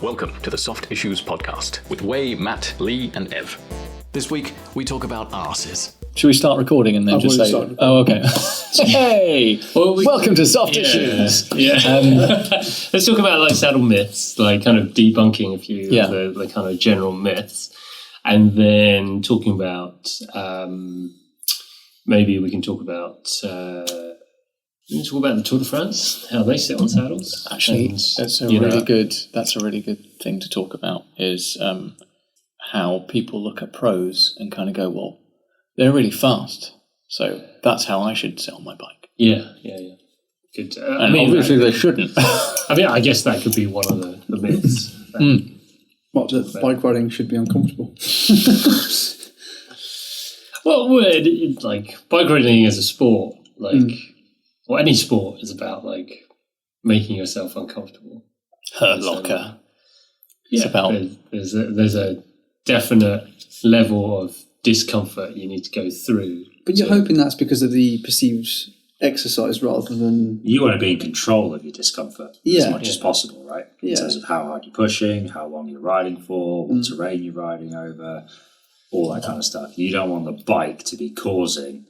Welcome to the Soft Issues Podcast with Wei, Matt, Lee and Ev. This week we talk about arses. Should we start recording and then just say... Oh, okay. Hey! Welcome to Soft Issues! Yeah. Let's talk about like saddle myths, like kind of debunking a few of the kind of general myths. And then talking about... maybe we can talk about... the Tour de France, how they sit on saddles. Actually, that's a really good thing to talk about, is how people look at pros and kind of go, well, they're really fast, so that's how I should sit on my bike. Yeah. Good. Obviously they shouldn't. I guess that could be one of the myths. What, that bike riding should be uncomfortable? Well, like bike riding as a sport, well, any sport is about like making yourself uncomfortable. Hurt locker. It's about there's a definite level of discomfort you need to go through. But you're hoping that's because of the perceived exercise rather than... You want to be in control of your discomfort as much as possible, right? In terms of how hard you're pushing, how long you're riding for, what terrain you're riding over, all that kind of stuff. You don't want the bike to be causing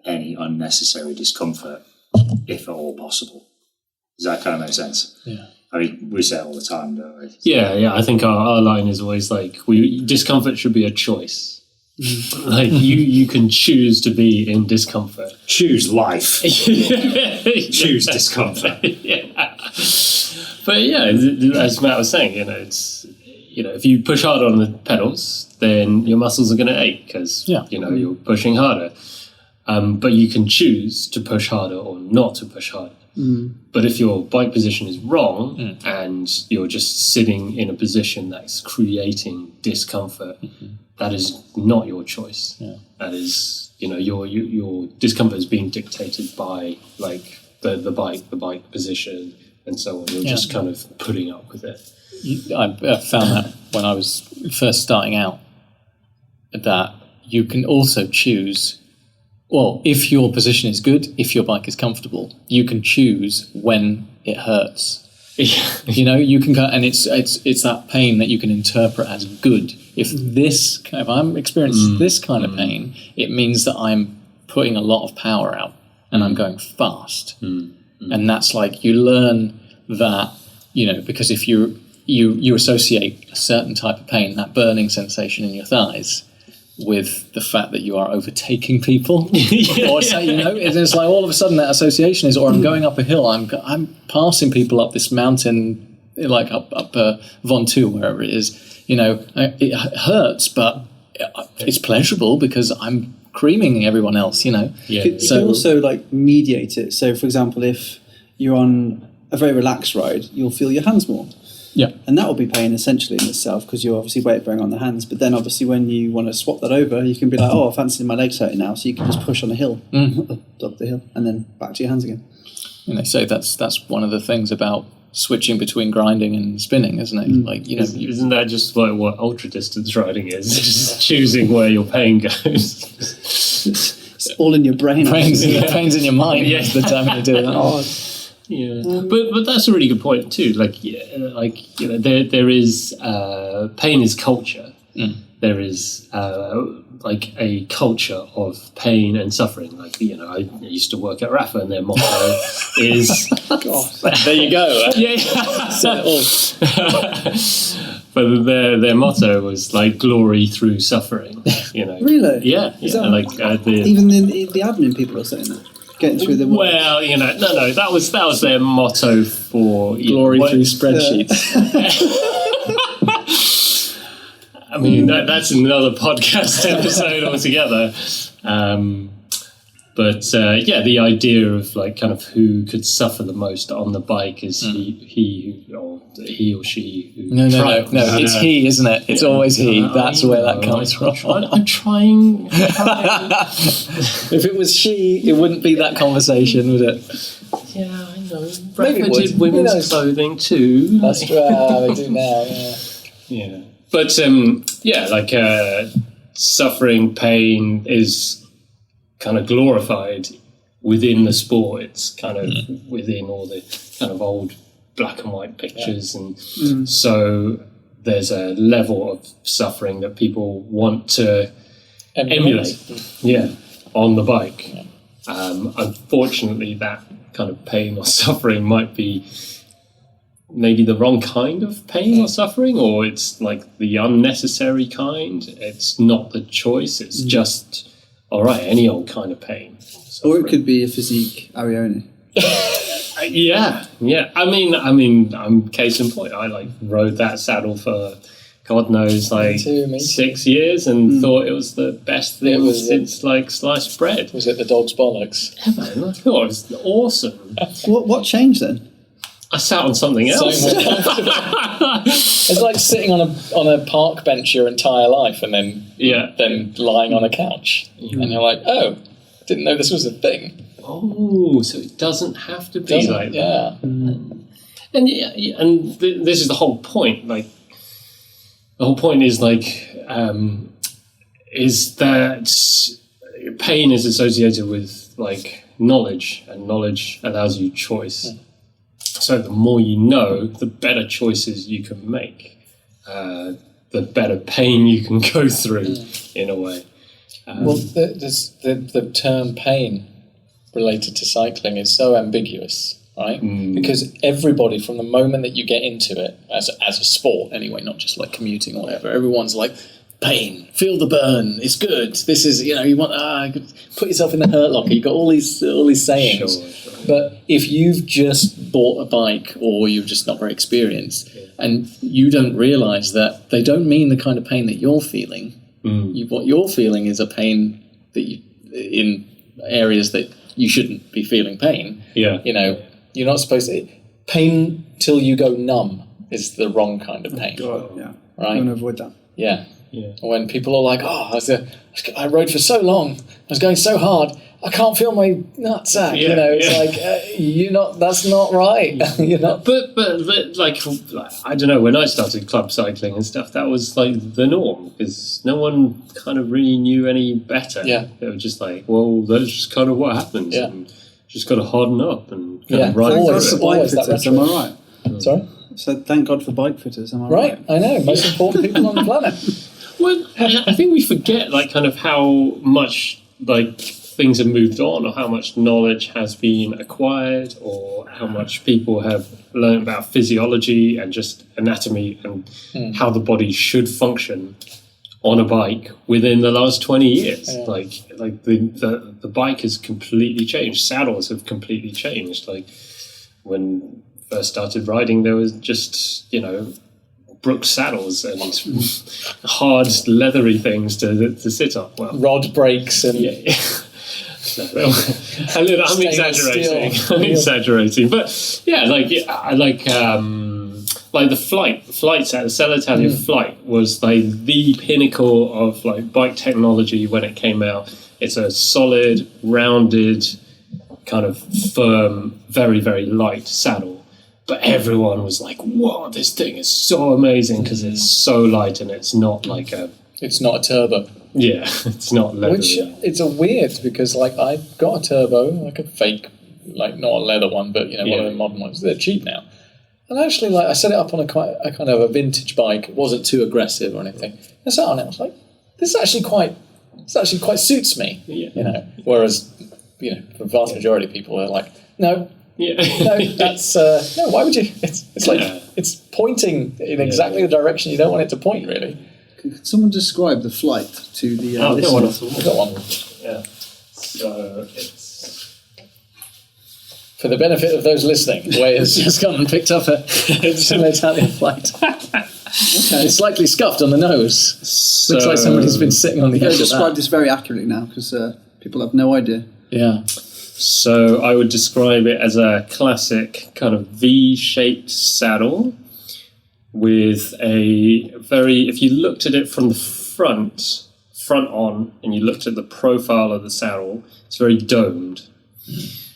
any unnecessary discomfort, if at all possible. Does that kind of make sense? Yeah. I mean, we say it all the time, don't we? Yeah. I think our line is always like, discomfort should be a choice. Like you can choose to be in discomfort. Choose life. Choose discomfort. But as Matt was saying, it's if you push hard on the pedals, then your muscles are going to ache because you're pushing harder. But you can choose to push harder or not to push harder. But if your bike position is wrong and you're just sitting in a position that's creating discomfort, that is not your choice. Yeah. That is, your discomfort is being dictated by like the bike position and so on. You're just kind of putting up with it. I found that when I was first starting out, that you can also choose... Well, if your position is good, if your bike is comfortable, you can choose when it hurts. You can go, and it's that pain that you can interpret as good. If I'm experiencing this kind of pain, it means that I'm putting a lot of power out and I'm going fast. And that's like, you learn that, because if you associate a certain type of pain, that burning sensation in your thighs, with the fact that you are overtaking people, it's like all of a sudden that association is, or I'm going up a hill, I'm passing people up this mountain, like up Ventoux, wherever it is. It hurts, but it's pleasurable because I'm creaming everyone else. You can also like mediate it. So, for example, if you're on a very relaxed ride, you'll feel your hands more. Yeah, and that will be pain essentially in itself because you're obviously weight bearing on the hands. But then obviously when you want to swap that over, you can be like, I fancy my legs hurting now, so you can just push on the hill, up the hill, and then back to your hands again. And they say that's one of the things about switching between grinding and spinning, isn't it? Like isn't that just like what ultra distance riding is? Just choosing where your pain goes. It's all in your brain. Pain's in your mind. Most of the time you do that. Yeah, but that's a really good point too. There is pain is culture. There is like a culture of pain and suffering. Like I used to work at Rafa, and their motto is there you go. But their motto was like glory through suffering. Really? Yeah. Even the admin people are saying that. Getting through the work. Well, no, that was their motto for glory through spreadsheets. I mean, that's another podcast episode altogether. But the idea of like kind of who could suffer the most on the bike is he or she. No, it's he, isn't it? It's always he. That's where that comes from. I'm trying. If it was she, it wouldn't be that conversation, would it? Yeah, I know. Rafa did women's clothing too. That's right. We do now. Yeah. But suffering, pain is kind of glorified within the sport. It's kind of within all the kind of old black and white pictures, and so there's a level of suffering that people want to emulate. On the bike. Unfortunately, that kind of pain or suffering might be maybe the wrong kind of pain or suffering, or it's like the unnecessary kind. It's not the choice. It's just, all right, any old kind of pain. Suffering. Or it could be a physique Arione. Yeah. I mean, I'm case in point. I rode that saddle for God knows, me 6 years, and thought it was the best thing since sliced bread. Was it the dog's bollocks? I thought it was awesome. What changed then? I sat on something else. It's like sitting on a park bench your entire life, and then lying on a couch, and you're like, oh, I didn't know this was a thing. Oh, so it doesn't have to be like that. Yeah. And this is the whole point. The whole point is is that pain is associated with knowledge, and knowledge allows you choice. So the more you know, the better choices you can make, the better pain you can go through, in a way. Well, the term pain related to cycling is so ambiguous, right? Because everybody, from the moment that you get into it, as a sport anyway, not just like commuting or whatever, everyone's like, pain, feel the burn, it's good. This is, you want, put yourself in the hurt locker. You've got all these sayings. Sure. But if you've just bought a bike, or you're just not very experienced, and you don't realise that they don't mean the kind of pain that you're feeling. What you're feeling is a pain that in areas that you shouldn't be feeling pain. Yeah. You're not supposed to. Pain till you go numb is the wrong kind of pain. Yeah. Right? You want to avoid that. Yeah. When people are like, I rode for so long, I was going so hard, I can't feel my nutsack. You're not. That's not right. You're not. But I don't know. When I started club cycling and stuff, that was the norm, because no one kind of really knew any better. Yeah. They were just well, that's just kind of what happens. Yeah. And just got to harden up and kind of ride Thank God through for it. bike fitters. Am I right? Sorry. So thank God for bike fitters. Am I right? I know. Most important people on the planet. Well, I think we forget kind of how much things have moved on, or how much knowledge has been acquired, or how much people have learned about physiology and just anatomy and how the body should function on a bike within the last 20 years. Yeah. The bike has completely changed. Saddles have completely changed. When I first started riding, there was just, Brooks saddles and hard leathery things to sit on. Well, rod brakes and I'm exaggerating. But the flight set, the Cell flight was the pinnacle of bike technology when it came out. It's a solid, rounded, kind of firm, very, very light saddle. But everyone was like, "Wow, this thing is so amazing because it's so light and it's not It's not a turbo. Yeah, it's not leather. Which it's a weird, because I got a turbo, a fake, not a leather one, but one of the modern ones. They're cheap now. And actually, I set it up on a kind of a vintage bike. It wasn't too aggressive or anything. I sat on it. I was like, this actually quite suits me. Yeah. Whereas, the vast majority of people are like, no. Yeah. No, that's no. Why would you? It's pointing in exactly the direction you don't want it to point. Really. Could someone describe the flight to the listeners? Go on. Yeah. So it's for the benefit of those listening. Wade has just gone and picked up an Italian flight. Okay. It's slightly scuffed on the nose. Looks like somebody's been sitting on the edge of that. Describe this very accurately now, because people have no idea. Yeah. So I would describe it as a classic kind of V-shaped saddle with if you looked at it from the front on, and you looked at the profile of the saddle, it's very domed.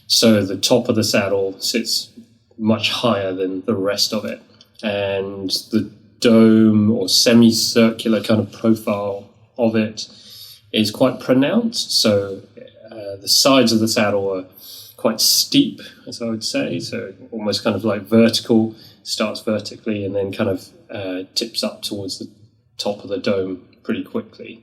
So the top of the saddle sits much higher than the rest of it. And the dome or semicircular kind of profile of it is quite pronounced. So the sides of the saddle are quite steep, as I would say. So almost kind of like vertical, starts vertically and then kind of tips up towards the top of the dome pretty quickly.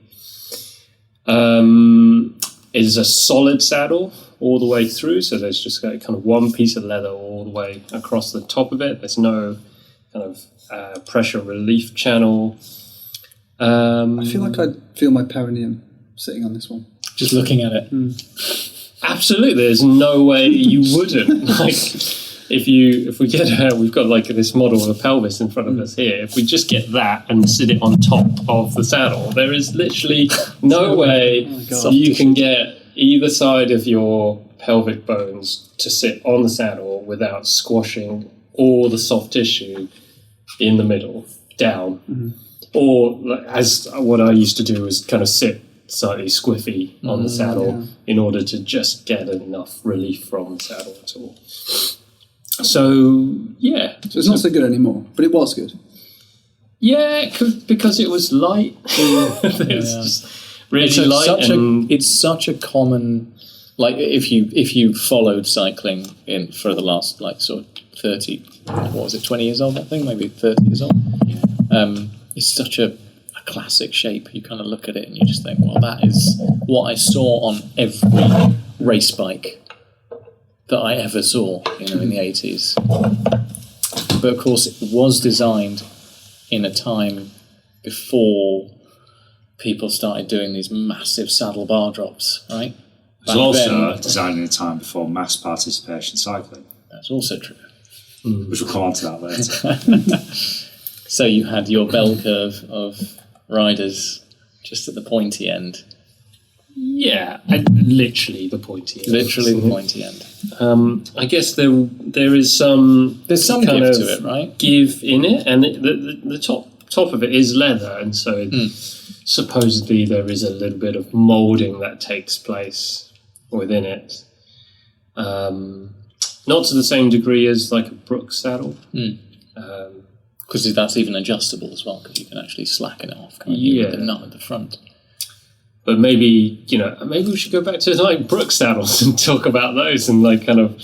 It is a solid saddle all the way through, so there's just kind of one piece of leather all the way across the top of it. There's no kind of pressure relief channel. I feel like I'd feel my perineum sitting on this one. Just looking at it. Absolutely, there's no way you wouldn't. Like, if we get we've got like this model of a pelvis in front of us here. If we just get that and sit it on top of the saddle, there is literally no way you can get either side of your pelvic bones to sit on the saddle without squashing all the soft tissue in the middle down. Or as what I used to do was kind of sit slightly squiffy on the saddle in order to just get enough relief from the saddle at all. So, yeah. So it's not so good anymore, but it was good. Yeah, because it was light. It's just really light. It's such a common... Like, if you followed cycling for the last, like, sort of 30... What was it, 20 years old, I think? Maybe 30 years old? It's such a classic shape. You kind of look at it and you just think, well, that is what I saw on every race bike that I ever saw, in the 80s. But of course, it was designed in a time before people started doing these massive saddle bar drops, right? It was also designed in a time before mass participation cycling. That's also true. Which we'll come on to that later. So you had your bell curve of riders just at the pointy end. Yeah, literally the pointy end. Literally the pointy end. I guess there is some... There's some kind give of to it, right? Give in it, and the top of it is leather, and so supposedly there is a little bit of moulding that takes place within it. Not to the same degree as like a Brooks saddle. Because that's even adjustable as well, because you can actually slacken it off, can't you, with the nut at the front. But maybe we should go back to like Brooks saddles and talk about those and like kind of,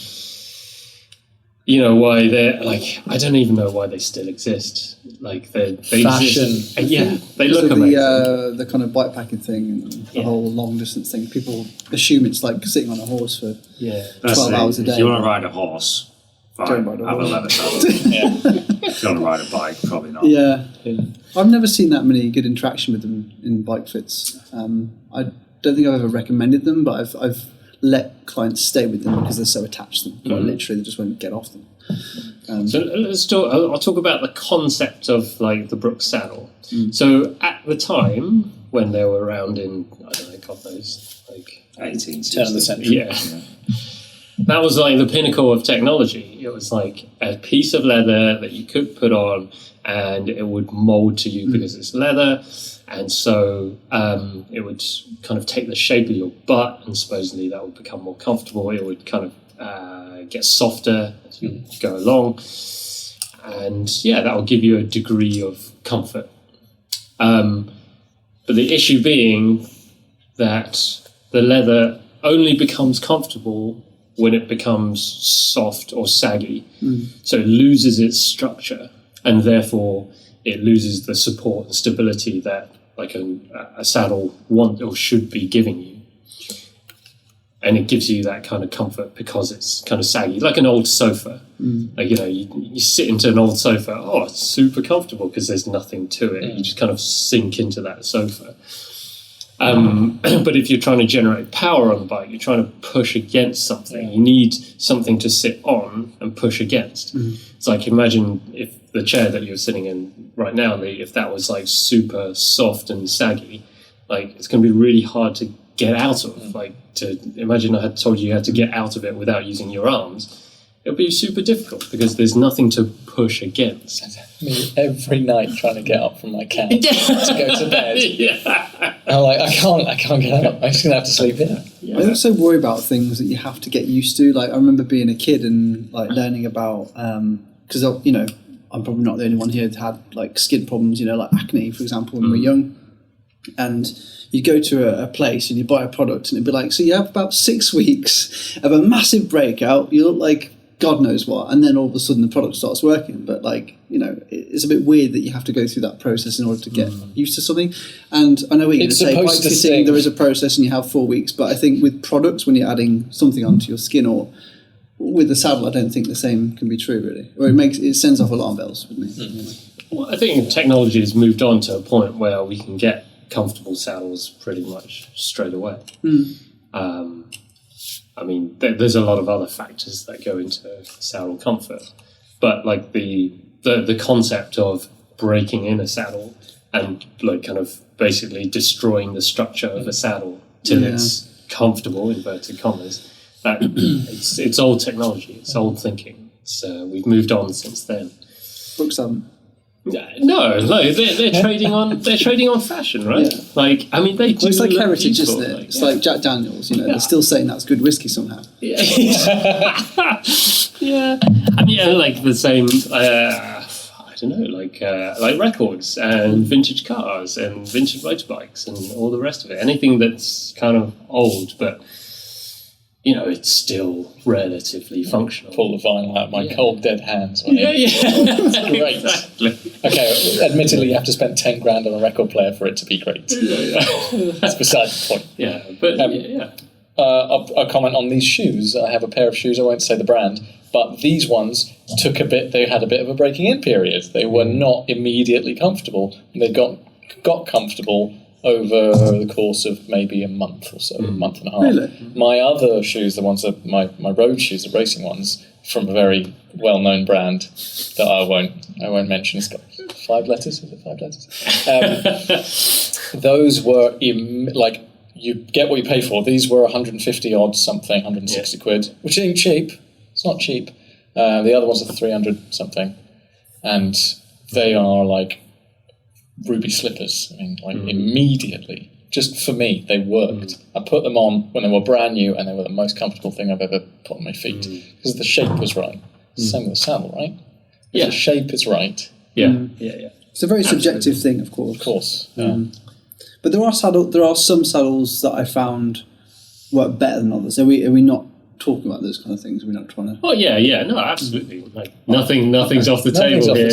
why they're like, I don't even know why they still exist. Like they fashion. Exist. Yeah, they look amazing. The kind of bikepacking thing and the whole long distance thing. People assume it's like sitting on a horse for 12 hours a day. If you want to ride a horse, fine, have a leather saddle. If you want to ride a bike, probably not. Yeah. I've never seen that many good interaction with them in bike fits. I don't think I've ever recommended them, but I've let clients stay with them because they're so attached to them. Quite literally, they just won't get off them. So I'll talk about the concept of like the Brooks saddle. So at the time when they were around in, I don't know, God knows, like 18th turn of the century. Yeah. That was like the pinnacle of technology. It was like a piece of leather that you could put on and it would mold to you because it's leather. And so it would kind of take the shape of your butt and supposedly that would become more comfortable. It would kind of get softer as you go along. And that will give you a degree of comfort. But the issue being that the leather only becomes comfortable when it becomes soft or saggy. So it loses its structure and therefore it loses the support and stability that like a saddle want or should be giving you. And it gives you that kind of comfort because it's kind of saggy, like an old sofa. Like, you sit into an old sofa, it's super comfortable because there's nothing to it. You just kind of sink into that sofa. But if you're trying to generate power on the bike, you're trying to push against something. You need something to sit on and push against. It's like, imagine if the chair that you're sitting in right now, if that was like super soft and saggy, like it's going to be really hard to get out of. Like, to imagine I had told you had to get out of it without using your arms. It would be super difficult because there's nothing to push against. Me every night trying to get up from my couch to go to bed. I'm like, I can't get up. I'm just gonna have to sleep here. I also worry about things that you have to get used to. Like I remember being a kid and like learning about because I'm probably not the only one here that had like skin problems. Like acne, for example, when we were young. and you go to a place and you buy a product and it'd be like, so you have about 6 weeks of a massive breakout, you look like God knows what, and then all of a sudden the product starts working. But like, you know, it's a bit weird that you have to go through that process in order to get used to something. And I know what you're going to say, bike fitting, there is a process and you have 4 weeks, but I think with products, when you're adding something onto your skin or with the saddle, I don't think the same can be true really. Or it sends off alarm bells with me. Anyway. Well, I think technology has moved on to a point where we can get comfortable saddles pretty much straight away. I mean, there's a lot of other factors that go into saddle comfort, but like the concept of breaking in a saddle and like kind of basically destroying the structure of a saddle till it's comfortable, inverted commas. That it's old technology, it's old thinking. We've moved on since then. Brooks haven't. No, they're trading on fashion, right? Yeah. Like, I mean, they do. Well, it's like heritage, beautiful, isn't it? It's like Jack Daniels, you know, they're still saying that's good whiskey somehow. Yeah. Yeah. I mean, like the same, I don't know, like records and vintage cars and vintage motorbikes and all the rest of it. Anything that's kind of old, but you know, it's still relatively functional. Pull the vinyl out of my cold, dead hands. Yeah. It's great. Exactly. Okay, admittedly, you have to spend 10 grand on a record player for it to be great. That's beside the point. Yeah, but I'll comment on these shoes. I have a pair of shoes, I won't say the brand, but these ones they had a bit of a breaking in period. They were not immediately comfortable. They got comfortable over the course of maybe a month or so, a month and a half. Really? My other shoes, the ones that my road shoes, the racing ones, from a very well-known brand that I won't mention. It's got 5 letters. Is it 5 letters? Those were you get what you pay for. These were 150 odd something, 160 quid, which ain't cheap. It's not cheap. The other ones are 300 something, and they are like ruby slippers. I mean, like immediately, just for me, they worked. I put them on when they were brand new, and they were the most comfortable thing I've ever put on my feet because the shape was right. Same with the saddle, right? If the shape is right. Yeah. It's a very subjective thing, of course. Of course. Yeah. But there are some saddles that I found work better than others. Are we not talking about those kind of things? We're not trying to. Oh yeah, no, absolutely. Like nothing's off the table here.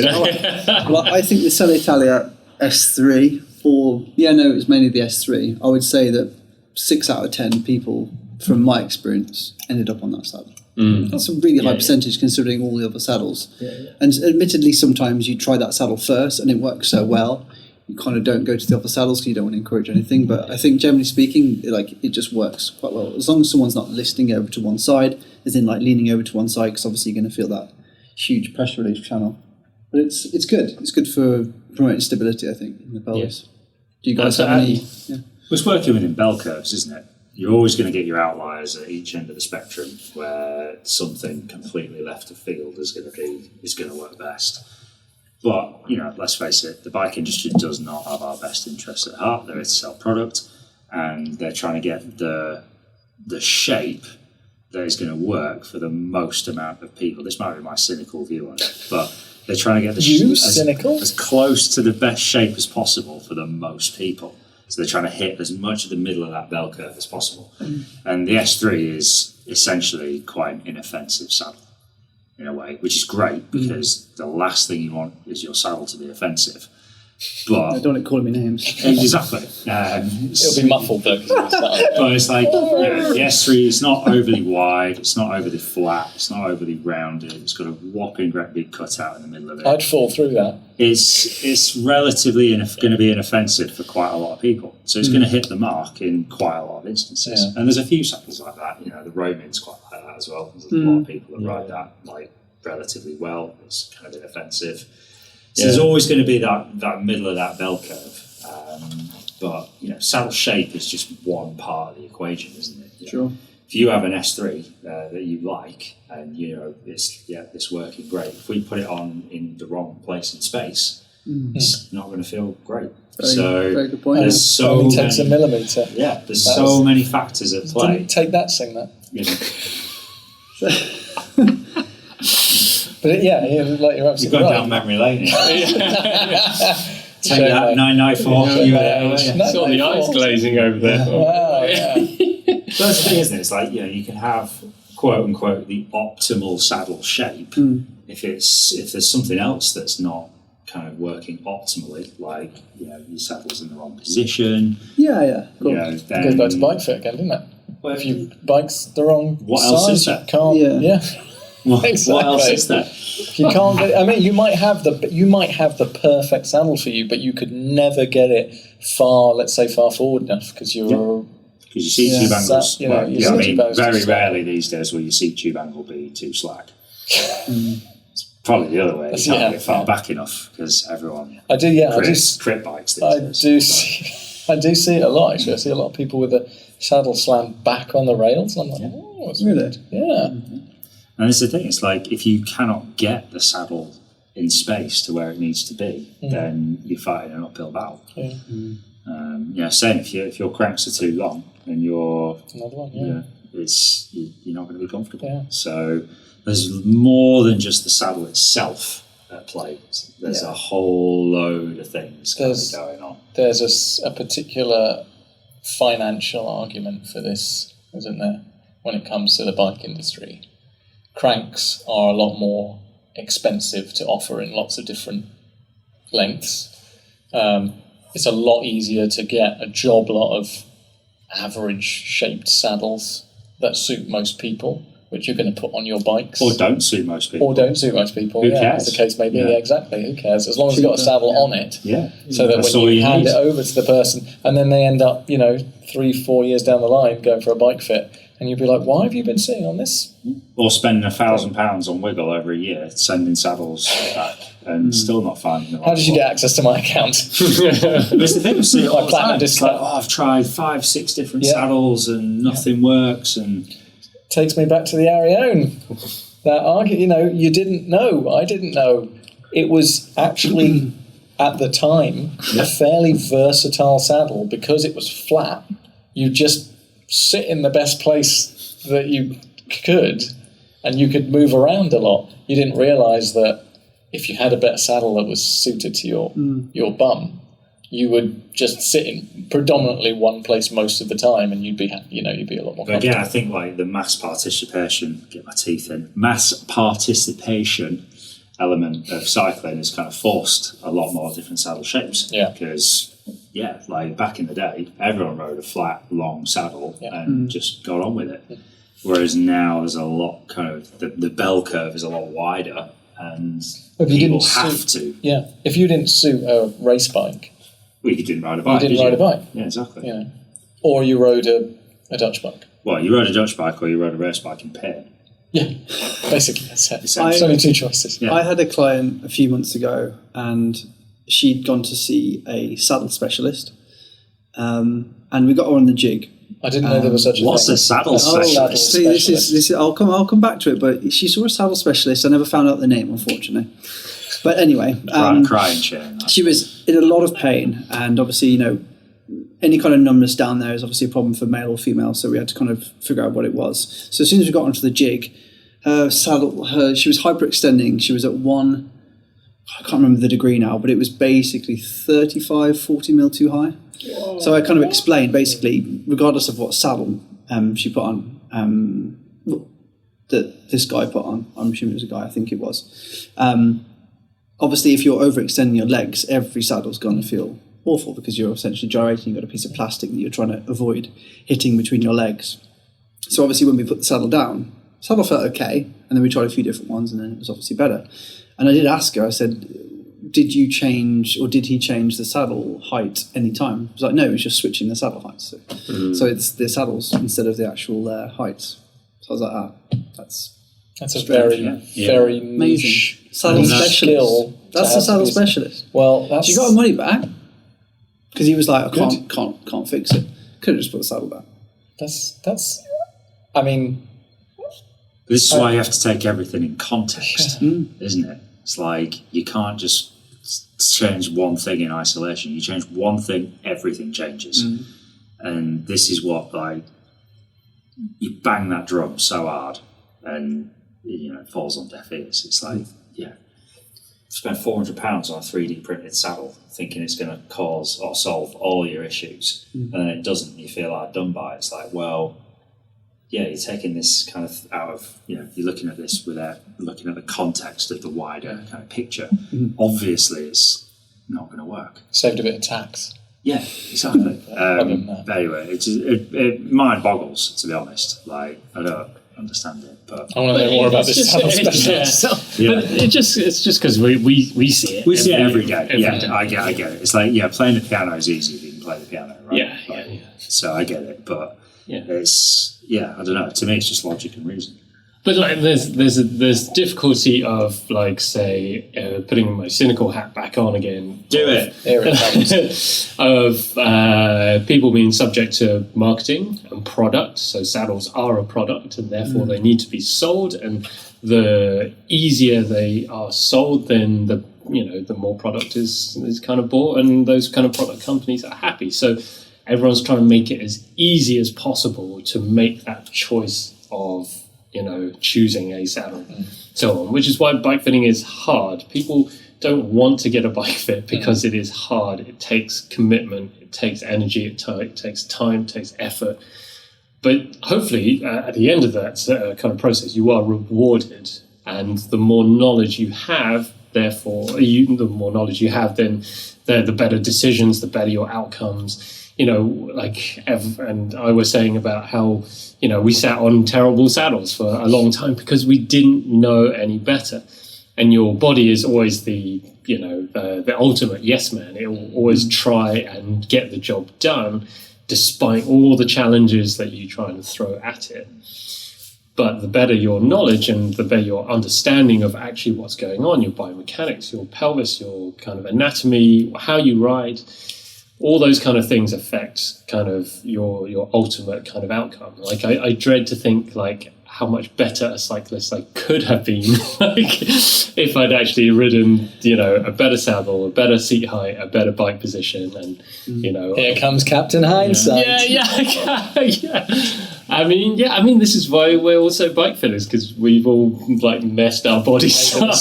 Well, I think the Selle Italia S3, it's mainly the S3. I would say that 6 out of 10 people, from my experience, ended up on that saddle. That's a really high percentage considering all the other saddles. And admittedly, sometimes you try that saddle first and it works so well, you kind of don't go to the other saddles because you don't want to encourage anything. But I think generally speaking, it just works quite well. As long as someone's not listing over to one side, as in like leaning over to one side, because obviously you're going to feel that huge pressure relief channel. But it's good. It's good for promoting stability, I think, in the pelvis. Do you guys have any? Yeah. It's working within bell curves, isn't it? You're always going to get your outliers at each end of the spectrum where something completely left of field is going to work best. But, let's face it, the bike industry does not have our best interests at heart. They're here to sell product, and they're trying to get the shape that is going to work for the most amount of people. This might be my cynical view on it, but they're trying to get as close to the best shape as possible for the most people. So they're trying to hit as much of the middle of that bell curve as possible. And the S3 is essentially quite an inoffensive saddle in a way, which is great because the last thing you want is your saddle to be offensive. But I don't want to call me names. Exactly. It'll be muffled though. But it's like the S3 is not overly wide, it's not overly flat, it's not overly rounded, it's got a whopping great big cutout in the middle of it. I'd fall through that. It's relatively going to be inoffensive for quite a lot of people. So it's going to hit the mark in quite a lot of instances. Yeah. And there's a few saddles like that. The Roman's quite like that as well. There's a lot of people that ride that like relatively well. It's kind of inoffensive. So there's always going to be that middle of that bell curve. But saddle shape is just one part of the equation, isn't it? Sure. If you have an S3 that you like and it's working great, if we put it on in the wrong place in space, it's not going to feel great. Very good point. There's so only takes a millimetre. Yeah, there's so many factors at play. Didn't take that, sing that. You've But like you're absolutely gone right. down memory lane. Take that 994. Saw the eyes glazing over there. Wow, yeah. That's the thing, isn't it? It's like, you can have quote unquote the optimal saddle shape if there's something else that's not kind of working optimally, like your saddle's in the wrong position. Yeah. Cool. It goes back to bike fit again, doesn't it? Well, if your bike's the wrong what size, else is there? you can't. Yeah. Exactly. What else is there? You can't get. I mean, you might have the perfect saddle for you, but you could never get it let's say far forward enough because you're. Because your seat tube angles, very tube rarely these days will your seat tube angle be too slack. It's probably the other way. You can't get far back enough because everyone crit bikes these days. I do see it a lot, actually. I see a lot of people with the saddle slammed back on the rails. And I'm like, it's really? Yeah. And this is the thing, it's like if you cannot get the saddle in space to where it needs to be, then you're fighting an uphill battle. Yeah. Same if your cranks are too long and you're another one, you're not going to be comfortable. Yeah. So there's more than just the saddle itself at play. There's a whole load of things going on. There's a particular financial argument for this, isn't there, when it comes to the bike industry. Cranks are a lot more expensive to offer in lots of different lengths. It's a lot easier to get a job lot of average shaped saddles that suit most people, which you're going to put on your bikes. Or don't suit most people. Who cares? As the case may be, exactly. Who cares? As long as you've got a saddle on it. Yeah. So that when you hand it over to the person, and then they end up, 3-4 years down the line going for a bike fit, and you'd be like, why have you been sitting on this? Or spending £1,000 on Wiggle every year, sending saddles back, and still not finding the right How did you get access to my account? It's the thing, I see it all the time. It's like, discount. I've tried 5-6 different saddles and nothing works, and takes me back to the Arione. That argument, you didn't know. I didn't know. It was actually, at the time, a fairly versatile saddle because it was flat. You just sit in the best place that you could, and you could move around a lot. You didn't realise that if you had a better saddle that was suited to your bum, you would just sit in predominantly one place most of the time, and you'd be a lot more. But again, I think like the mass participation element of cycling has kind of forced a lot more different saddle shapes. Yeah. Because like back in the day, everyone rode a flat, long saddle and just got on with it. Whereas now there's a lot the bell curve is a lot wider, and people have to. Yeah. If you didn't suit a race bike. Well, you didn't ride a bike. Yeah, exactly. Or you rode a Dutch bike. Well, you rode a Dutch bike or you rode a race bike in pair. Yeah, basically that's it. There's only two choices. Yeah. I had a client a few months ago, and she'd gone to see a saddle specialist, and we got her on the jig. I didn't know there was such a thing. What's a saddle specialist? See, this is. I'll come back to it. But she saw a saddle specialist. I never found out the name, unfortunately. But anyway, crying chair. She was in a lot of pain, and obviously, any kind of numbness down there is obviously a problem for male or female. So we had to kind of figure out what it was. So as soon as we got onto the jig, she was hyperextending. She was at I can't remember the degree now, but it was basically 35, 40 mil too high. Whoa. So I kind of explained, basically, regardless of what saddle she put on, that this guy put on, I'm assuming it was a guy, I think it was. Obviously, if you're overextending your legs, every saddle's going to feel awful because you're essentially gyrating. You've got a piece of plastic that you're trying to avoid hitting between your legs. So obviously, when we put the saddle down, the saddle felt okay, and then we tried a few different ones, and then it was obviously better. And I did ask her, I said, did he change the saddle height any time? She was like, no, he was just switching the saddle heights. So it's the saddles instead of the actual heights. So I was like, that's a very niche saddle specialist. That's the saddle specialist. Well, she got her money back because he was like, I can't fix it. Could have just put the saddle back. I mean, this is why you have to take everything in context, isn't it? It's like you can't just change one thing in isolation. You change one thing, everything changes. And this is what, like, you bang that drum so hard and it falls on deaf ears. It's like, spend £400 on a 3D printed saddle, thinking it's going to cause or solve all your issues, and then it doesn't. You feel hard done by. It's like, well, yeah, you're taking this kind of out of, you're looking at this without looking at the context of the wider kind of picture. Obviously, it's not going to work. Saved a bit of tax. Yeah, exactly. But anyway, it mind boggles, to be honest. Like, I don't understand it, but I want to know more about this saddle specialist. But it's just because we see it. We see it every day. I get it. It's like, playing the piano is easy if you can play the piano, right? Yeah. So I get it, but it's, I don't know. To me, it's just logic and reason. But like, there's difficulty of, like, say, putting my cynical hat back on again. Do it. Here it comes. Of people being subject to marketing and product. So saddles are a product, and therefore they need to be sold. And the easier they are sold, then the more product is kind of bought, and those kind of product companies are happy. So everyone's trying to make it as easy as possible to make that choice of choosing a saddle, so on, which is why bike fitting is hard. People don't want to get a bike fit because it is hard. It takes commitment, it takes energy, it takes time, it takes effort. But hopefully, at the end of that kind of process, you are rewarded, and the more knowledge you have, therefore, the more knowledge you have, then the better decisions, the better your outcomes. Like Ev and I were saying about how, we sat on terrible saddles for a long time because we didn't know any better. And your body is always the ultimate yes man. It will always try and get the job done despite all the challenges that you try and throw at it. But the better your knowledge and the better your understanding of actually what's going on, your biomechanics, your pelvis, your kind of anatomy, how you ride, all those kind of things affect kind of your ultimate kind of outcome. Like I dread to think like how much better a cyclist I could have been like if I'd actually ridden, a better saddle, a better seat height, a better bike position, and here comes Captain Hindsight. Yeah. I mean, this is why we're also bike fitters, because we've all like messed our bodies up.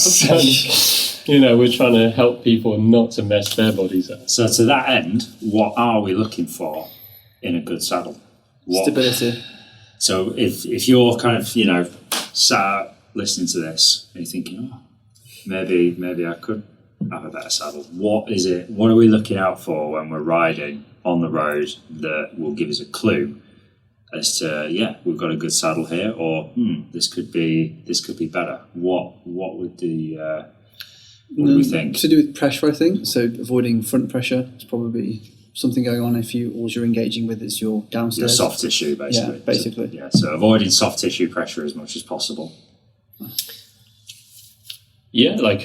We're trying to help people not to mess their bodies up. So to that end, what are we looking for in a good saddle? Stability. So if you're kind of, sat listening to this and you're thinking, maybe I could have a better saddle. What is it? What are we looking out for when we're riding on the road that will give us a clue as to, we've got a good saddle here, or this could be better? What would the what do we think? To do with pressure, I think. So avoiding front pressure is probably something going on if all you're engaging with is your downstairs. Your soft tissue, basically. Yeah, basically. So avoiding soft tissue pressure as much as possible. Yeah, like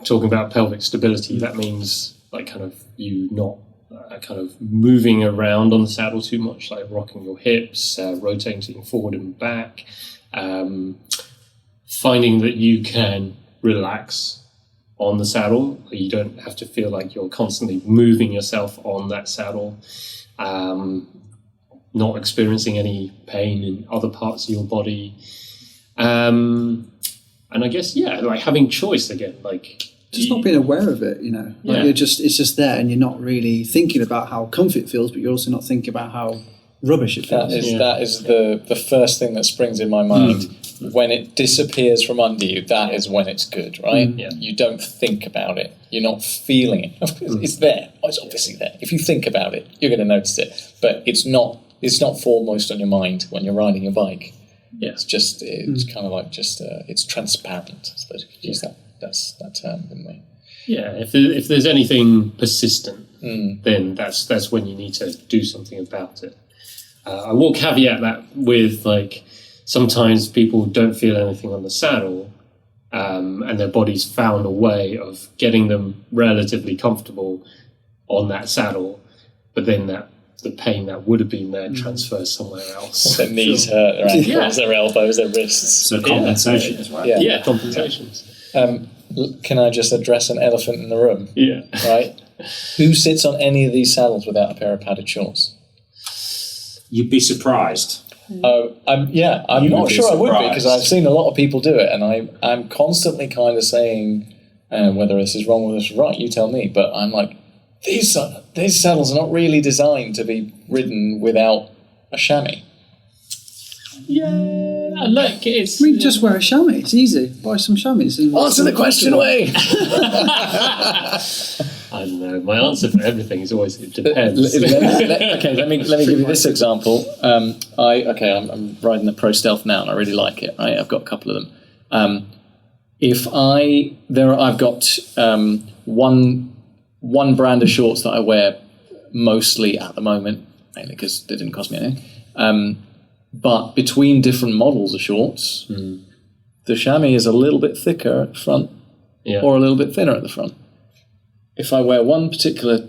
talking about pelvic stability, that means like kind of you not kind of moving around on the saddle too much, like rocking your hips, rotating forward and back, finding that you can relax on the saddle. You don't have to feel like you're constantly moving yourself on that saddle, not experiencing any pain in other parts of your body. And I guess, like having choice again, like just not being aware of it, like it's just there, and you're not really thinking about how comfy it feels, but you're also not thinking about how rubbish it feels. That is the first thing that springs in my mind. When it disappears from under you, that is when it's good, right? You don't think about it. You're not feeling it. It's there. It's obviously there. If you think about it, you're going to notice it. But it's not foremost on your mind when you're riding your bike. Yeah. It's kind of like it's transparent. I suppose you could use that term, wouldn't we? Yeah. If there's anything persistent, then that's when you need to do something about it. I will caveat that with like, sometimes people don't feel anything on the saddle, and their body's found a way of getting them relatively comfortable on that saddle, but then the pain that would have been there transfers somewhere else. Their knees hurt, their ankles, their elbows, their wrists. So compensations, right? Yeah, compensations. Can I just address an elephant in the room? Yeah. Right? Who sits on any of these saddles without a pair of padded shorts? You'd be surprised. I'm not sure I would be, because I've seen a lot of people do it, and I'm constantly kind of saying whether this is wrong or this is right. You tell me. But I'm like, these saddles are not really designed to be ridden without a chamois. Yeah, look, it's... We just wear a chamois. It's easy. Buy some chamois. Answer the question away. I don't know. My answer for everything is always it depends. Let me give you this example. I'm riding the Pro Stealth now, and I really like it. Right, I've got a couple of them. I've got one brand of shorts that I wear mostly at the moment, mainly because they didn't cost me anything. But between different models of shorts, the chamois is a little bit thicker at the front, or a little bit thinner at the front. If I wear one particular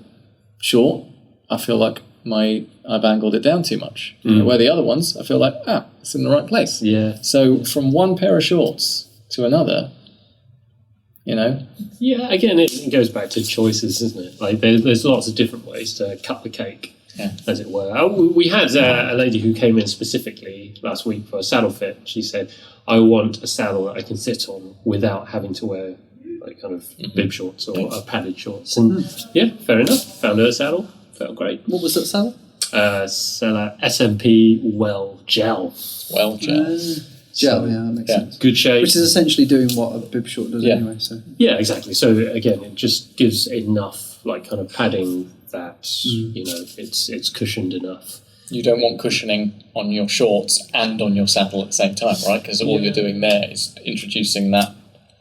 short, I feel like I've angled it down too much. I wear the other ones, I feel like, it's in the right place. Yeah. So from one pair of shorts to another, Yeah, again, it goes back to choices, isn't it? Like there's lots of different ways to cut the cake, as it were. We had a lady who came in specifically last week for a saddle fit. She said, I want a saddle that I can sit on without having to wear like kind of bib shorts or padded shorts. And fair enough. Found her a saddle. Felt great. What was that saddle? SMP Well Gel. Well Gel. Gel, that makes sense. Good shape. Which is essentially doing what a bib short does anyway. So yeah, exactly. So again, it just gives enough like kind of padding that it's cushioned enough. You don't want cushioning on your shorts and on your saddle at the same time, right? Because all you're doing there is introducing that.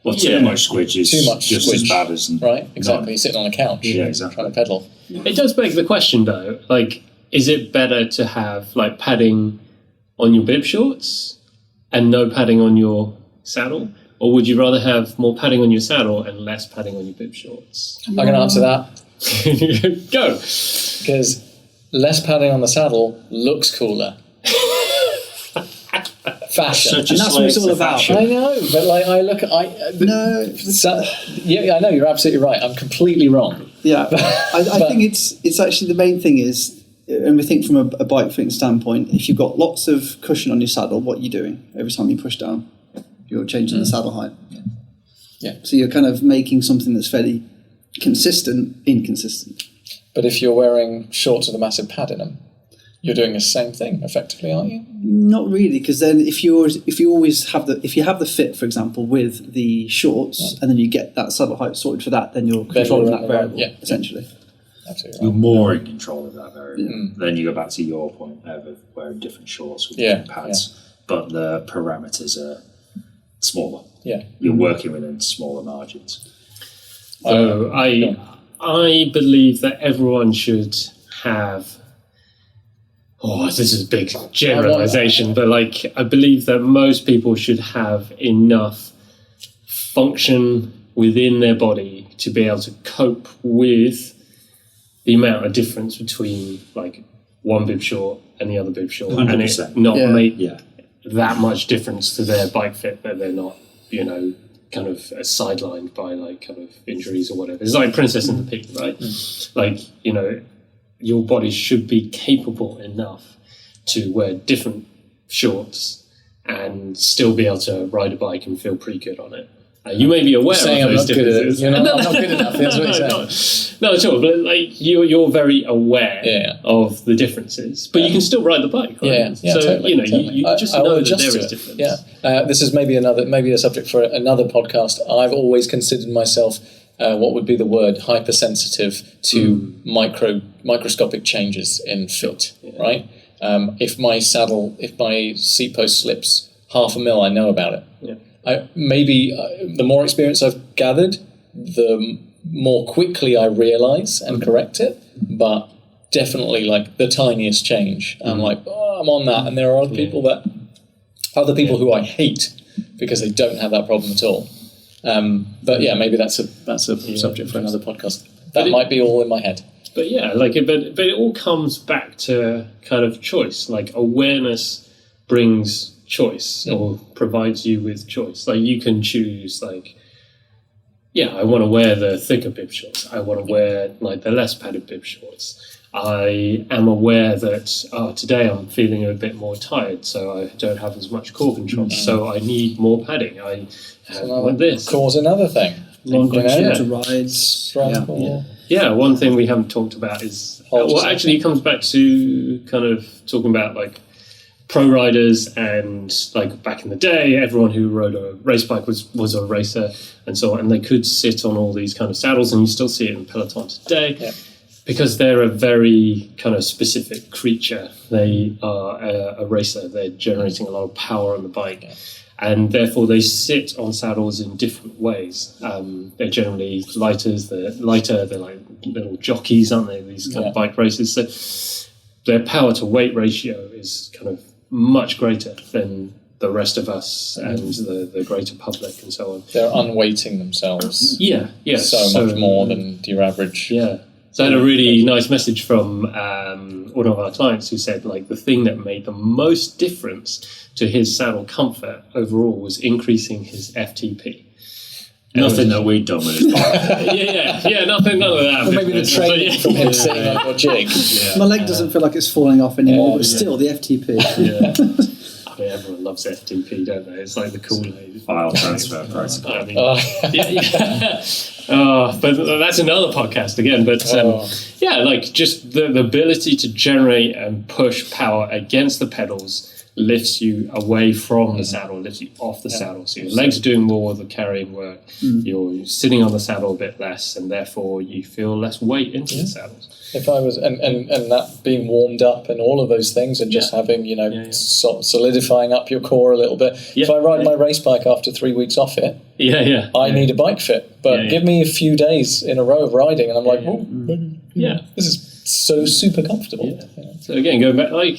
Well, too much squidge is just as bad as... Right, exactly. You're sitting on a couch trying to pedal. It does beg the question, though, like, is it better to have, like, padding on your bib shorts and no padding on your saddle? Or would you rather have more padding on your saddle and less padding on your bib shorts? I'm going to answer that. Go! Because less padding on the saddle looks cooler. Fashion. and that's what it's all about. I know, but like I look at I know you're absolutely right. I'm completely wrong. Yeah, I think it's actually the main thing is, and we think from a bike fitting standpoint, if you've got lots of cushion on your saddle, what are you doing every time you push down? You're changing the saddle height. Yeah. So you're kind of making something that's fairly consistent inconsistent. But if you're wearing shorts with a massive pad in them, you're doing the same thing effectively, aren't you? Not really, because then if you have the fit, for example, with the shorts, and then you get that saddle height sorted for that, then you're controlling that variable, essentially. Absolutely. You're more in control of that variable. Then you go back to your point of wearing different shorts with different pads, but the parameters are smaller. Yeah. You're working within smaller margins. So I believe that everyone should have... Oh, this is a big generalization, but like I believe that most people should have enough function within their body to be able to cope with the amount of difference between like one bib short and the other bib short, 100%. and it not make that much difference to their bike fit that they're not, kind of sidelined by like kind of injuries or whatever. It's like Princess and the Pea, right? Like, your body should be capable enough to wear different shorts and still be able to ride a bike and feel pretty good on it. You may be aware of those differences. I'm not good enough. That's what you're saying. No, at all. But like you're very aware of the differences, but you can still ride the bike. Right? Yeah, so totally, you just know that there is difference. Yeah, this is maybe a subject for another podcast. I've always considered myself. What would be the word? Hypersensitive to microscopic changes in fit, right? If my seat post slips half a mil, I know about it. Yeah. The more experience I've gathered, the more quickly I realise and correct it. But definitely, like the tiniest change, I'm like, I'm on that. And there are other people who I hate because they don't have that problem at all. But yeah, maybe that's a subject for another podcast. That might be all in my head. But yeah, but it all comes back to kind of choice. Like awareness brings choice or provides you with choice. Like you can choose like, I want to wear the thicker bib shorts. I want to wear like the less padded bib shorts. I am aware that today I'm feeling a bit more tired, so I don't have as much core control, so I need more padding. I want this. Cause another thing. Longer shorter rides. Yeah, one thing we haven't talked about is, actually it comes back to kind of talking about like pro riders, and like back in the day, everyone who rode a race bike was a racer and so on, and they could sit on all these kind of saddles, and you still see it in peloton today. Yeah. Because they're a very kind of specific creature. They are a racer. They're generating a lot of power on the bike. Yeah. And therefore they sit on saddles in different ways. They're generally lighter. They're like little jockeys, aren't they? These kind of bike races. So their power to weight ratio is kind of much greater than the rest of us and the greater public and so on. They're unweighting themselves. Yeah. So much more than your average. Yeah. So I had a really nice message from one of our clients who said, like, the thing that made the most difference to his saddle comfort overall was increasing his FTP. Nothing that we'd done with his bike. yeah, none of that. Well, maybe the training from him sitting on your jig. Yeah. My leg doesn't feel like it's falling off anymore, but still, the FTP. Yeah. I mean, everyone loves FTP, don't they? It's like the Kool-Aid. File transfer protocol. I mean, but that's another podcast again. But like just the ability to generate and push power against the pedals lifts you away from the saddle, lifts you off the saddle. So your legs are doing more of the carrying work. You're sitting on the saddle a bit less, and therefore you feel less weight into the saddles. If I was, and that being warmed up and all of those things, and just having, solidifying up your core a little bit. If I ride my race bike after 3 weeks off it, I need a bike fit. But give me a few days in a row of riding, and I'm like, this is so super comfortable. Yeah. So again, going back, like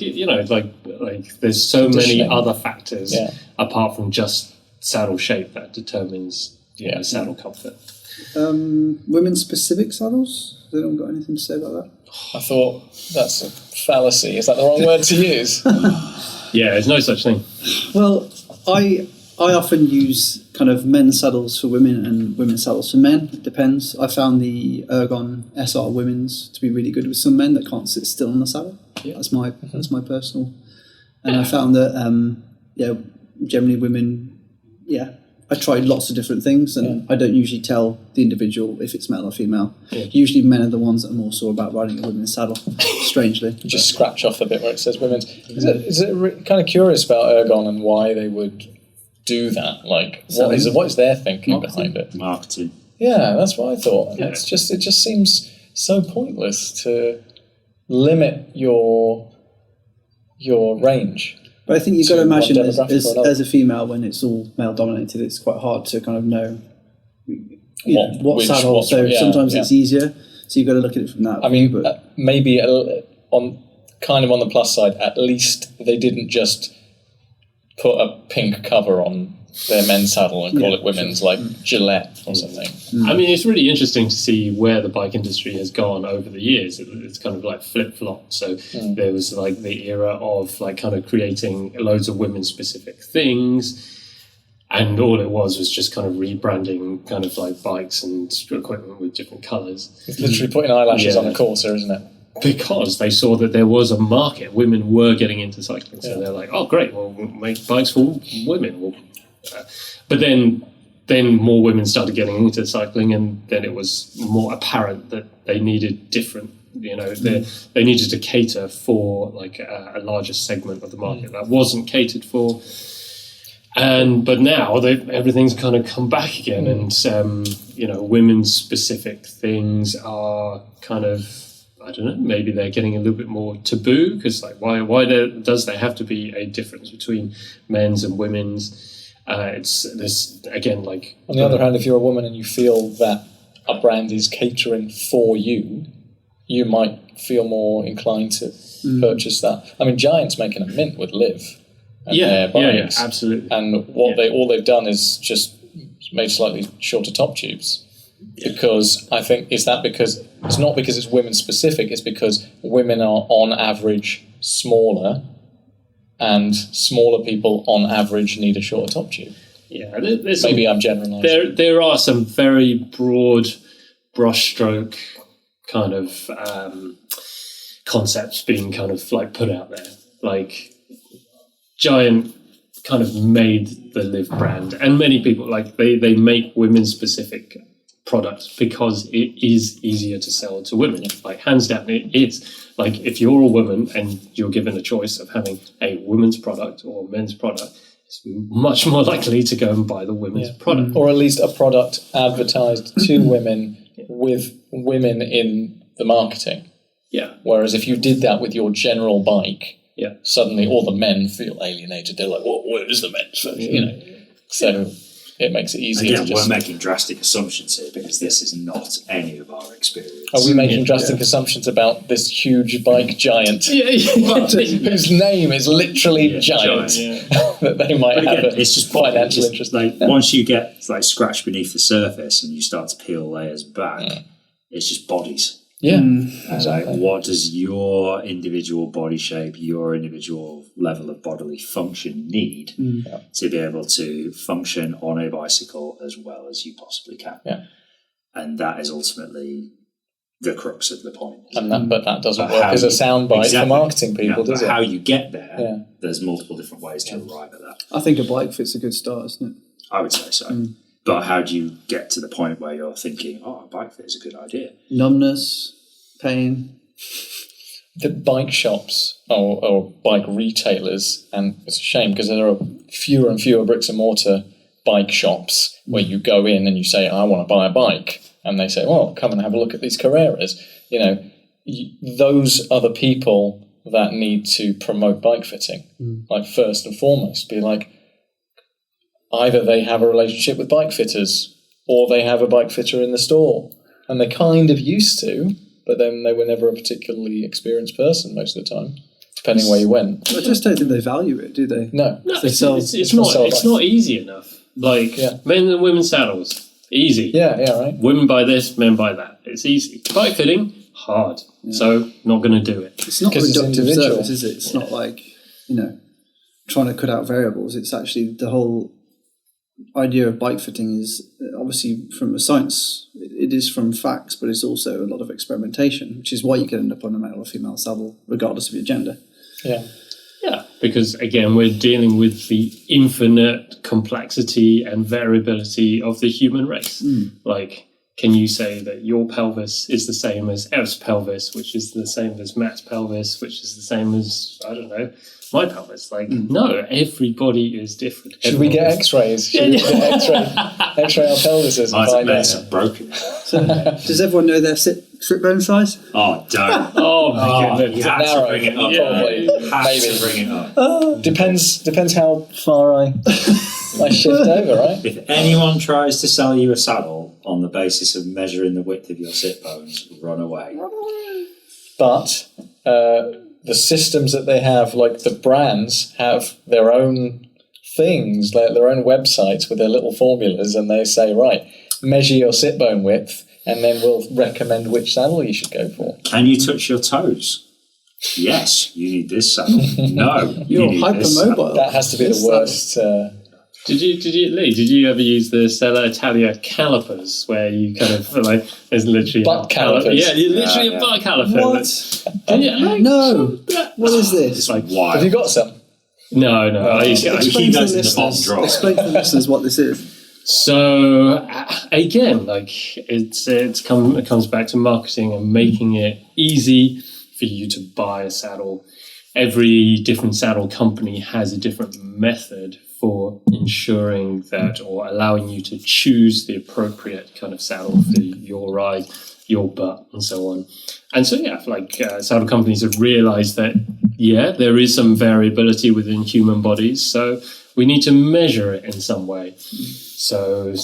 there's so many other factors apart from just saddle shape that determines saddle comfort. Women's specific saddles? Has anyone got anything to say about that? I thought that's a fallacy. Is that the wrong word to use? Yeah, there's no such thing. Well, I often use kind of men's saddles for women and women's saddles for men. It depends. I found the Ergon SR women's to be really good with some men that can't sit still on the saddle. Yeah. That's my personal. And I found that generally women, I tried lots of different things, and I don't usually tell the individual if it's male or female. Yeah. Usually men are the ones that are more sore about riding a women's saddle, strangely. Just scratch off the bit where it says women's. Is it kind of curious about Ergon and why they would do that? Like, what is their thinking behind it? Marketing. Yeah, that's what I thought. And it just seems so pointless to limit your range. But I think you've got to imagine as a female, when it's all male dominated, it's quite hard to kind of know what saddle. Sometimes it's easier. So you've got to look at it from that. I mean, maybe on the plus side, at least they didn't just put a pink cover on their men's saddle and call it women's, like Gillette or something. I mean, it's really interesting to see where the bike industry has gone over the years. It's kind of like flip-flop. So there was like the era of like kind of creating loads of women-specific things, and all it was just kind of rebranding kind of like bikes and equipment with different colours. It's literally putting eyelashes on a Corsa, isn't it? Because they saw that there was a market. Women were getting into cycling. So they're like, oh, great, well, we'll make bikes for women. But then more women started getting into cycling, and then it was more apparent that they needed different, they needed to cater for like a larger segment of the market that wasn't catered for. But now everything's kind of come back again, and women's specific things are kind of, I don't know, maybe they're getting a little bit more taboo, because like why does there have to be a difference between men's and women's? It's this again, like on the other hand, if you're a woman and you feel that a brand is catering for you, you might feel more inclined to purchase that. I mean, Giant's making a mint with Liv. Their bikes, absolutely. And all they've done is just made slightly shorter top tubes. Because I think it's not because it's women specific. It's because women are on average smaller, and smaller people on average need a shorter top tube. Yeah, maybe I'm generalising. There are some very broad brushstroke kind of concepts being kind of like put out there. Like Giant kind of made the Live brand, and many people like they make women specific products because it is easier to sell to women. Like hands down, it is. Like if you're a woman and you're given a choice of having a women's product or a men's product, it's much more likely to go and buy the women's product, or at least a product advertised to women with women in the marketing. Yeah. Whereas if you did that with your general bike, yeah, suddenly all the men feel alienated. They're like, what is the men's version? You know, so it makes it easier. Again, we're making drastic assumptions here because this is not any of our experience. Are we making drastic assumptions about this huge bike giant whose name is literally Giant that they might have it's just financial interest? Like once you get like scratched beneath the surface and you start to peel layers back, it's just bodies. Yeah, exactly. Like, what does your individual body shape, your individual level of bodily function need to be able to function on a bicycle as well as you possibly can? Yeah. And that is ultimately the crux of the point. But that doesn't work as a soundbite for marketing people, does it? How you get there, there's multiple different ways to arrive at that. I think a bike fit's a good start, isn't it? I would say so. But how do you get to the point where you're thinking, a bike fit is a good idea? Numbness, pain. The bike shops or bike retailers, and it's a shame because there are fewer and fewer bricks and mortar bike shops where you go in and you say, I want to buy a bike. And they say, well, come and have a look at these Carreras. You know, those are the people that need to promote bike fitting. Like first and foremost, be like, either they have a relationship with bike fitters or they have a bike fitter in the store. And they kind of used to, but then they were never a particularly experienced person most of the time, depending where you went. I just don't think they value it, do they? No. It's not easy enough. Like men and women's saddles, easy. Yeah, right. Women buy this, men buy that. It's easy. Bike fitting, hard. So not going to do it. It's not a reductive service, is it? It's not like, trying to cut out variables. It's actually the whole idea of bike fitting is obviously from a science. It is from facts, but it's also a lot of experimentation, which is why you can end up on a male or female saddle, regardless of your gender. Yeah. Yeah, because again, we're dealing with the infinite complexity and variability of the human race. Like, can you say that your pelvis is the same as Ev's pelvis, which is the same as Matt's pelvis, which is the same as, I don't know, my pelvis? Like, no, everybody is different. Should we get x-rays? Should we get x-ray our pelvises? My legs are broken. So, does everyone know their sit bone size? Oh, don't. Oh, my goodness. You had to bring it up. Probably. Maybe bring it up. Depends how far I shift over, right? If anyone tries to sell you a saddle on the basis of measuring the width of your sit bones, run away. But the systems that they have, like the brands, have their own things, like their own websites with their little formulas, and they say, right, measure your sit bone width, and then we'll recommend which saddle you should go for. Can you touch your toes? Yes, you need this saddle. No, you're hypermobile. That has to be the worst. Did you ever use the Sella Italia calipers where you kind of like there's literally butt calipers? Yeah, you're literally a butt caliper. What? No. What is this? It's like why? Have you got some? No. Explain to the listeners what this is. So again, like it comes back to marketing and making it easy for you to buy a saddle. Every different saddle company has a different method for ensuring that or allowing you to choose the appropriate kind of saddle for your ride, your butt, and so on. And so, saddle companies have realized that, there is some variability within human bodies, so we need to measure it in some way. So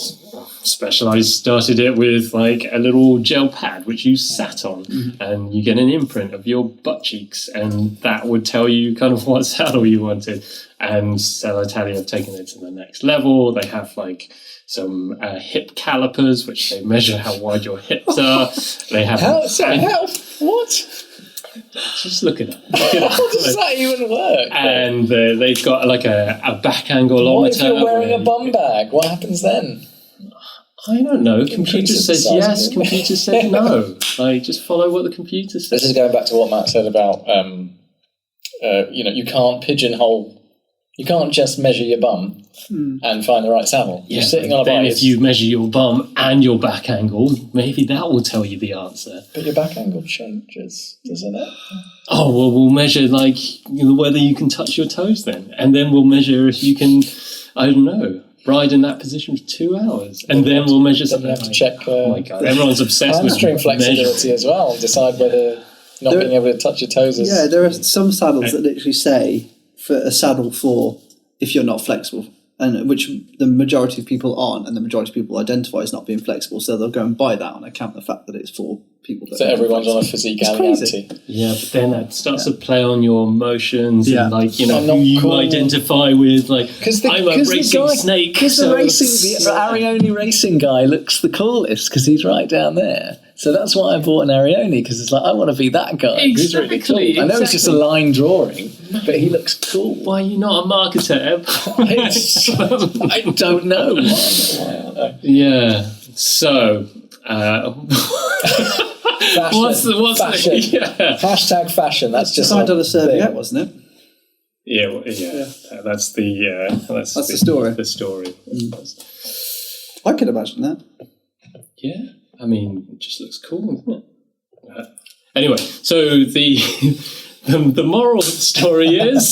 Specialized started it with like a little gel pad which you sat on, and you get an imprint of your butt cheeks, and that would tell you kind of what saddle you wanted. And Sella Italia have taken it to the next level. They have like some hip calipers which they measure how wide your hips are. They have what? Just look it up. How does that even work? And they've got like a back angle. What if you're wearing a bum bag? What happens then? I don't know. Computer says yes, computer says no. Just follow what the computer says. This is going back to what Matt said about, you can't pigeonhole. You can't just measure your bum and find the right saddle. You're sitting on a bike. If you measure your bum and your back angle, maybe that will tell you the answer. But your back angle changes, doesn't it? Oh, well, we'll measure whether you can touch your toes then. And then we'll measure if you can, I don't know, ride in that position for 2 hours. And then we'll measure something. You have to check oh my God, everyone's obsessed with hamstring flexibility as well and decide whether not being able to touch your toes is... Yeah, there are some saddles that literally say for a saddle for if you're not flexible, and which the majority of people aren't, and the majority of people identify as not being flexible, so they'll go and buy that on account of the fact that it's for people that so everyone's on a physicality. Yeah, but then that starts to play on your emotions and who you cool. identify with. I'm a racing snake. Because the Arione racing guy looks the coolest because he's right down there. So that's why I bought an Arione, because it's like, I want to be that guy. Exactly. He's really cool. I know it's just a line drawing, but he looks cool. Why are you not a marketer? I don't know. Yeah. So, fashion. Hashtag fashion. That's just signed on a serviette, wasn't it? Yeah. That's the story. The story. I could imagine that. Yeah. I mean, it just looks cool, doesn't it? Anyway, so the moral of the story is...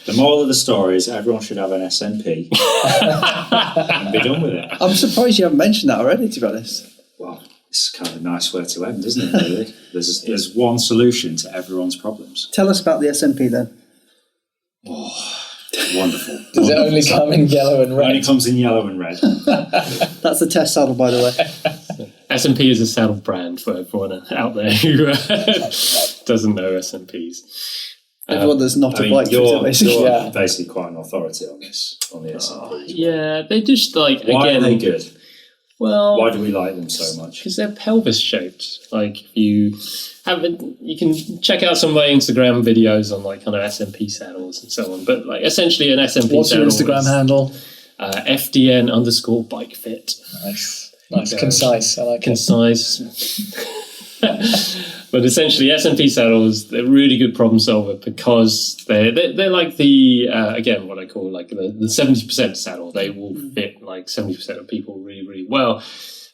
The moral of the story is everyone should have an SNP and be done with it. I'm surprised you haven't mentioned that already, to be honest. Well, it's kind of a nice way to end, isn't it, really? There's one solution to everyone's problems. Tell us about the SNP then. Oh, wonderful. Does it only come in yellow and red? It only comes in yellow and red. That's the test saddle, by the way. S&P is a saddle brand for everyone out there who doesn't know S&Ps. Everyone that's not a bike you're basically. basically quite an authority on this, on the S&Ps. Yeah, they just Why are they good? Well, why do we like them so much? Because they're pelvis shaped. You can check out some of my Instagram videos on kind of S&P saddles and so on. But essentially an S&P What's saddle. What's your Instagram handle? FDN_bike-fit. Nice, concise. I like concise. But essentially, S&P saddles, they're really good problem solver because they're like the again what I call the 70% saddle. They will fit 70% of people really, really well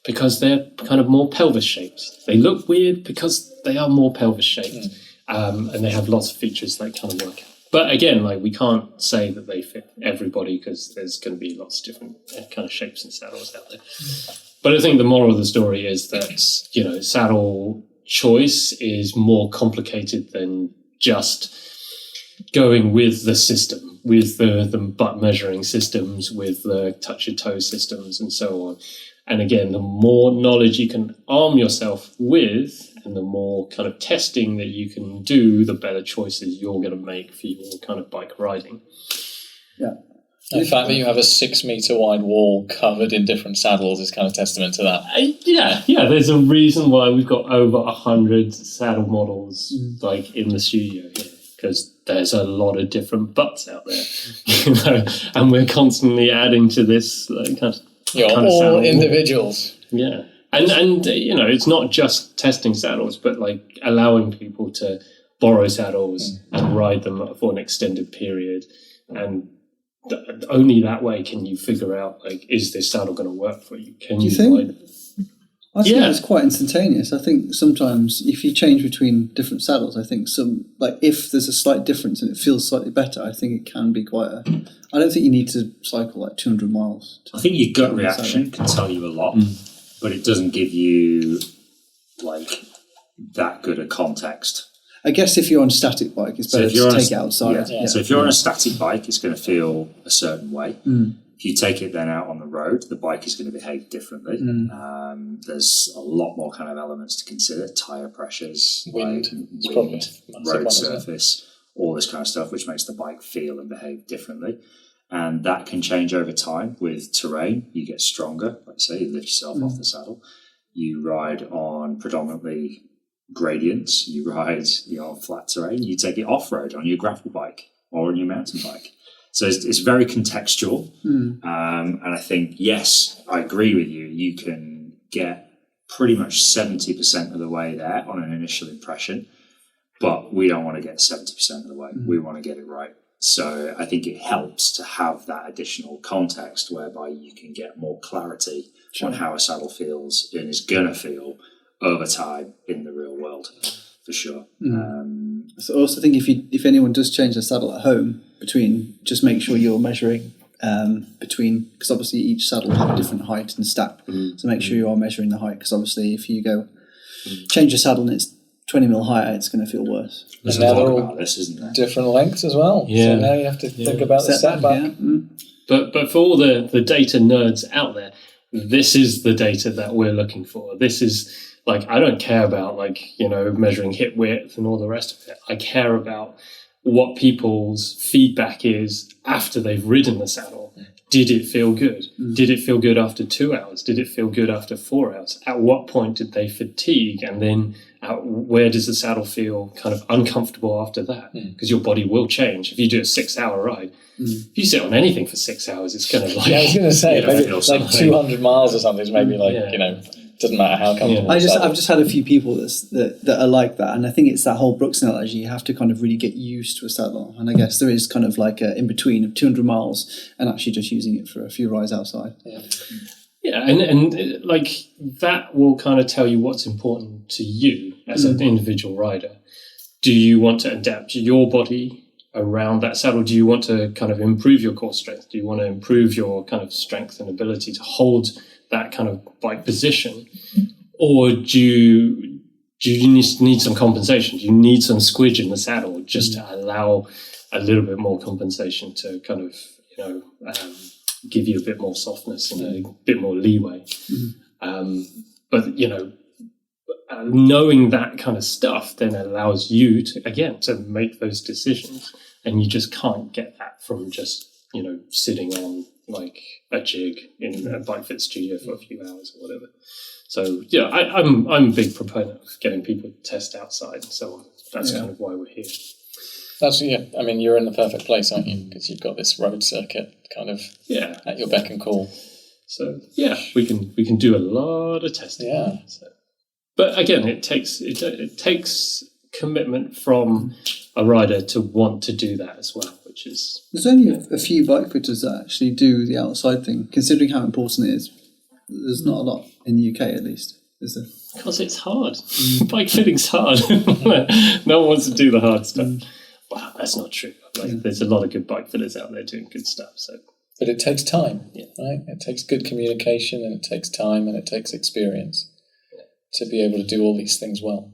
because they're kind of more pelvis shaped. They look weird because they are more pelvis shaped, and they have lots of features that kind of work. But again, we can't say that they fit everybody because there's going to be lots of different kind of shapes and saddles out there. But I think the moral of the story is that, saddle choice is more complicated than just going with the system, with the butt measuring systems, with the touch your toe systems and so on. And again, the more knowledge you can arm yourself with and the more kind of testing that you can do, the better choices you're going to make for your kind of bike riding. Yeah. The fact that you have a 6 metre wide wall covered in different saddles is kind of testament to that. Yeah. There's a reason why we've got over 100 saddle models in the studio here, because there's a lot of different butts out there, and we're constantly adding to this kind of all individuals. Yeah, and it's not just testing saddles, but allowing people to borrow saddles and ride them for an extended period, and only that way can you figure out is this saddle going to work for you? Can you think? I think it's quite instantaneous. I think sometimes if you change between different saddles, I think if there's a slight difference and it feels slightly better, I think it can be quite I don't think you need to cycle 200 miles. I think your gut reaction can tell you a lot, but it doesn't give you that good a context. I guess if you're on a static bike, it's better to take it outside. Yeah. So if you're on a static bike, it's going to feel a certain way. If you take it then out on the road, the bike is going to behave differently. There's a lot more kind of elements to consider: tire pressures, wind, road surface, all this kind of stuff, which makes the bike feel and behave differently. And that can change over time with terrain. You get stronger, like you say, you lift yourself off the saddle. You ride on predominantly gradients, you ride on flat terrain, you take it off-road on your gravel bike or on your mountain bike. So it's very contextual. And I think, yes, I agree with you. You can get pretty much 70% of the way there on an initial impression, but we don't want to get 70% of the way. We want to get it right. So I think it helps to have that additional context whereby you can get more clarity on how a saddle feels and is going to feel over time in the real world, for sure. So I also think if anyone does change their saddle at home, just make sure you're measuring because obviously each saddle will have a different height and step. So make sure you are measuring the height, because obviously if you go change your saddle and it's 20 mil higher, it's going to feel worse. There's a lot about this, isn't there? Different lengths as well. Yeah. So now you have to think about the setback. But for all the data nerds out there, this is the data that we're looking for. This is I don't care about measuring hip width and all the rest of it. I care about what people's feedback is after they've ridden the saddle. Did it feel good? Did it feel good after 2 hours? Did it feel good after 4 hours? At what point did they fatigue? And then where does the saddle feel kind of uncomfortable after that? Because your body will change. If you do a 6-hour ride, if you sit on anything for 6 hours, it's going to I was going to say, maybe 200 miles or something is maybe doesn't matter how comfortable. I've just had a few people that are like that, and I think it's that whole Brooks analogy. You have to kind of really get used to a saddle, and I guess there is kind of like a in between of 200 miles and actually just using it for a few rides outside. And that will kind of tell you what's important to you as an individual rider. Do you want to adapt your body around that saddle? Do you want to kind of improve your core strength? Do you want to improve your kind of strength and ability to hold that kind of bike position? Or do you need some compensation? Do you need some squidge in the saddle just to allow a little bit more compensation to kind of, give you a bit more softness and a bit more leeway? But knowing that kind of stuff then allows you to make those decisions, and you just can't get that from just sitting on a jig in a bike fit studio for a few hours or whatever. So I'm a big proponent of getting people to test outside and so on. That's kind of why we're here. That's I mean, you're in the perfect place, aren't you? Because you've got this road circuit kind of at your beck and call. So we can do a lot of testing. Yeah. So, but again, it takes commitment from a rider to want to do that as well, which is... There's only a few bike fitters that actually do the outside thing, considering how important it is. There's not a lot in the UK, at least, is there? Because it's hard. Bike fitting's hard. No one wants to do the hard stuff. Wow, that's not true. There's a lot of good bike fitters out there doing good stuff. But it takes time, right? It takes good communication, and it takes time, and it takes experience to be able to do all these things well.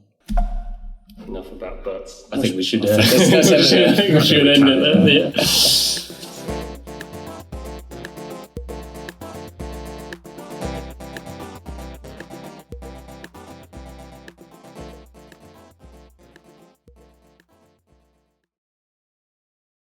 Enough about butts. I think we should end it there.